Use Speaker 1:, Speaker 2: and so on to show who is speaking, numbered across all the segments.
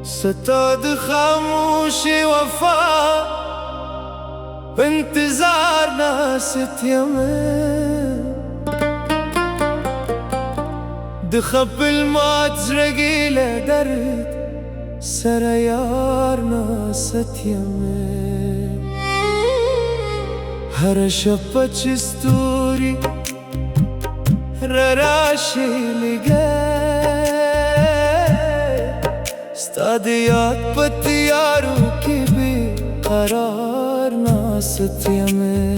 Speaker 1: ستاد خاموش وفا بانتظار ناس يمين دخب الموت زرقي لدرد سريار ناس يمين هر شب چستوری راشي لگه ستاد یاد پتیارو کی بی قرار ناست یمه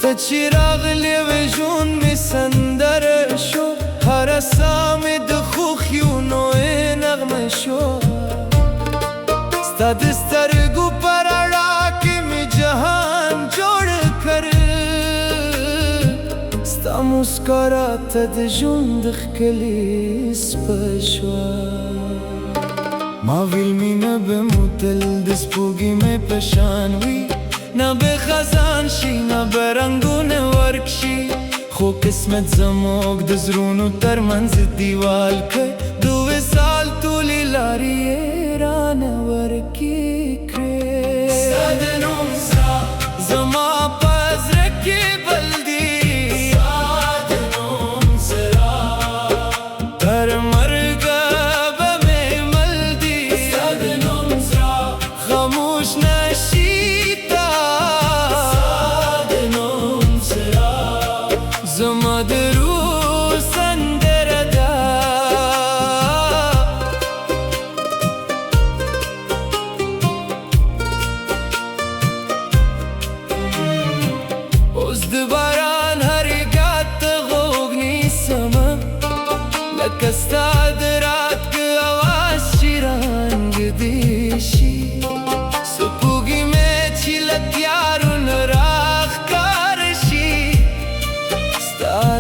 Speaker 1: تا چراغ لیو جون می سندر شو هر سامی دخوخی و نوی نغمه شو ستاد سترگو پرارا کی می جهان جوڑ کر ستا مسکارات د ژوند ښکلي سپشوه ما ویل مینه به متل د سپوږمۍ په شان وي نه به خزان شي نه به رنګونه ورکشي خو قسمت زموږ د زړونو ترمنځ دیوال کوي د وصال ټولې لارې یې رانه ورکې کړې ستا د نوم سره زما په زړه کې بل دی زما د روح سندره ده اوس د باران هرې ګات ته غوږ نیسمه لکه ستا د راتګ اواز چې رانږدې شي سپوږمۍ چې له تیارو نه راښکاره شي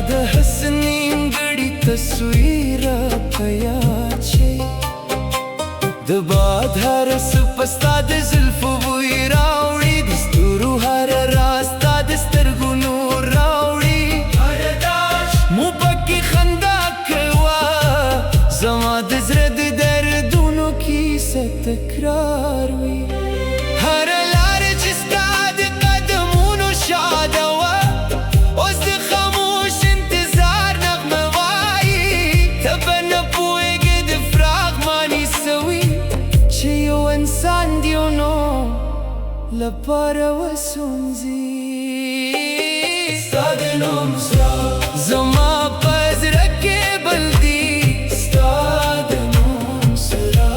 Speaker 1: د حسن نیمګړي تصویر په یاد شي د باد هر څه ستا د زلفو بوی راوړي د ستورو هر راز ستا د سترګو نور راوړي مو پکې خندا کوه زما د زړه د دردونو کیسه تکرار وي هر لاره چې ستا د قدمونو شاده وه اوس د انسان دیو نو لپاره وسونځي ستا د نوم سره زما په زړه کې بل دی ستا د نوم سره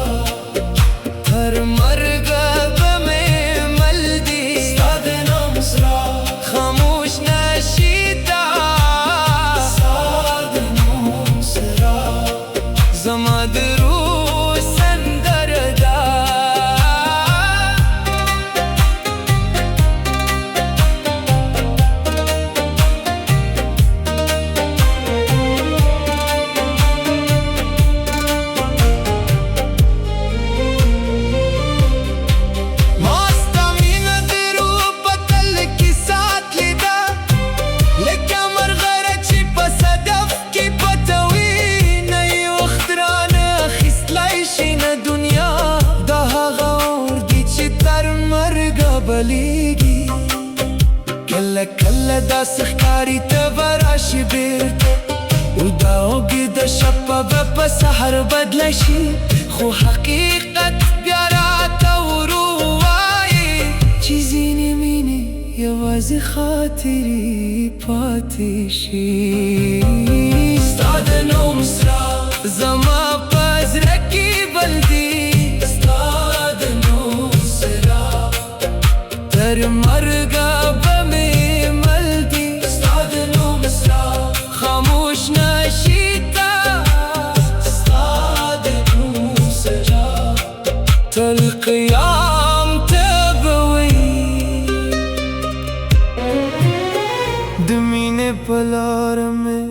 Speaker 1: هر مرګه به مې مل دی ستا د نوم سره خاموش نشي تا ستا د نوم سره زما د روح سندره ده کله کله داسې ښکاري ته به راشي بېرته او دا اوږې د شپه به په سحر بدله شي خو حقیقت بیا راته ورو وایي چې ځینې مینې یوازې خاطرې پاتې شي ستا د نوم سره زما په زړه کې بل دی ستا د نوم سره تر مرګه به مې مل دی ستا د نوم سره خاموش نشي تا ستا د نوم سره تل قیام ته به وي د مینې په لاره مې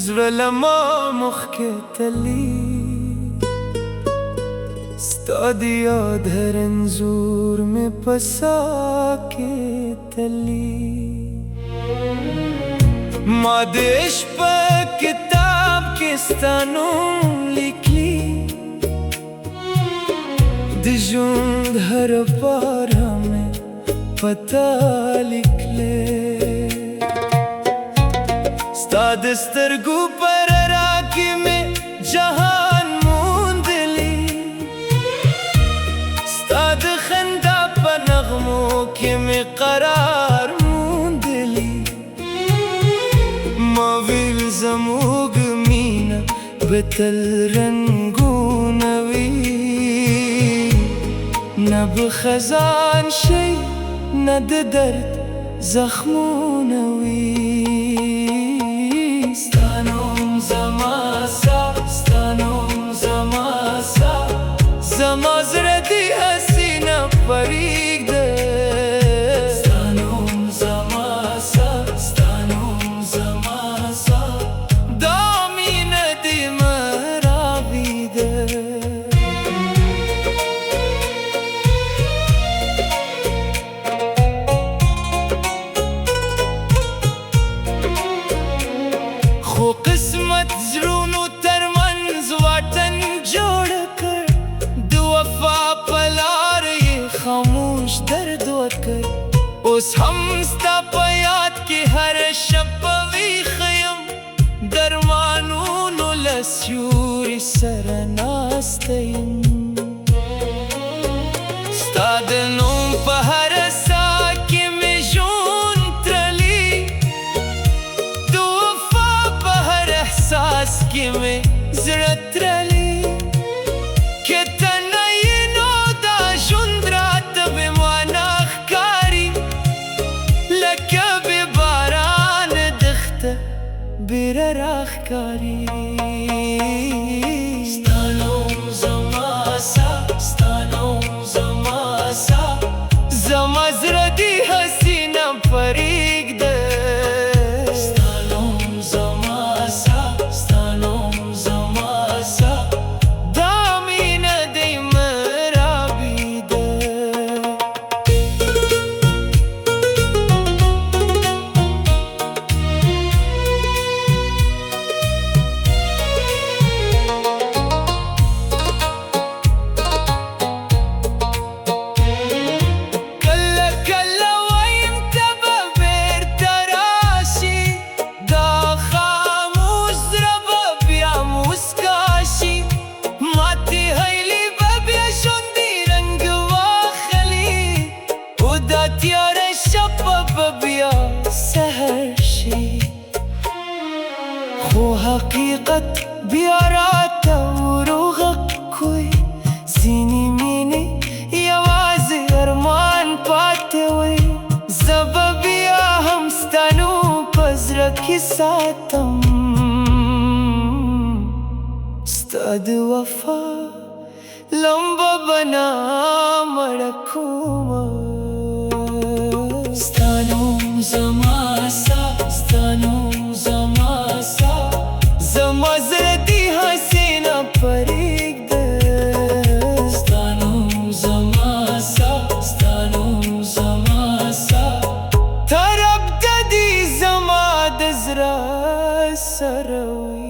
Speaker 1: زړه له ما مخکې تلي ستا د یاد هر انځور مې په ساه کې تلي ما د عشق په کتاب کې ستا نوم لیکلی हर पारा में पता लिख ले स्ताद स्तरगू पर राखी में जहान मूंद ली स्ताद खंदा पर नगमों के में करार मूंद ली माविल जमूग मीना बतल रंगूनवी نب خزان شي ند درد زخمونوي ستانوم زماسا ستانوم زماسا زمازردي حسينة فريق ده ستانوم زماسا ستانوم زماسا دامينة دي مرابي ده خو قسمت زرونو ترمنز وطن جوڑ کر دو وفا پلار یہ خاموش درد ورکر اس ہم ستا پیاد کی ہر شب وی خیم درمانونو لسیوری سرناستیم ستا دنوم پا ہر ساکی میں جون ترلی احساس کی میں زرت رلی کہ تنینو دا جندرات بماناخ کاری لکه بباران دخت برراخ کاری ستانوم زماسا ستانوم زماسا زمازردی حسینه فریق ده خو حقیقت بیارات وروغق کوئی زینی مینی یواز ارمان پاتے وی زببیا ہم ستانو پزرکی ساتم ستاد وفا لمبا بنا مڑکوم ستانوم زماسا ستانوم زماسا زمازردی حسینه فریق ده ستانوم زماسا ستانوم زماسا طرب ددی زما دزرا سروی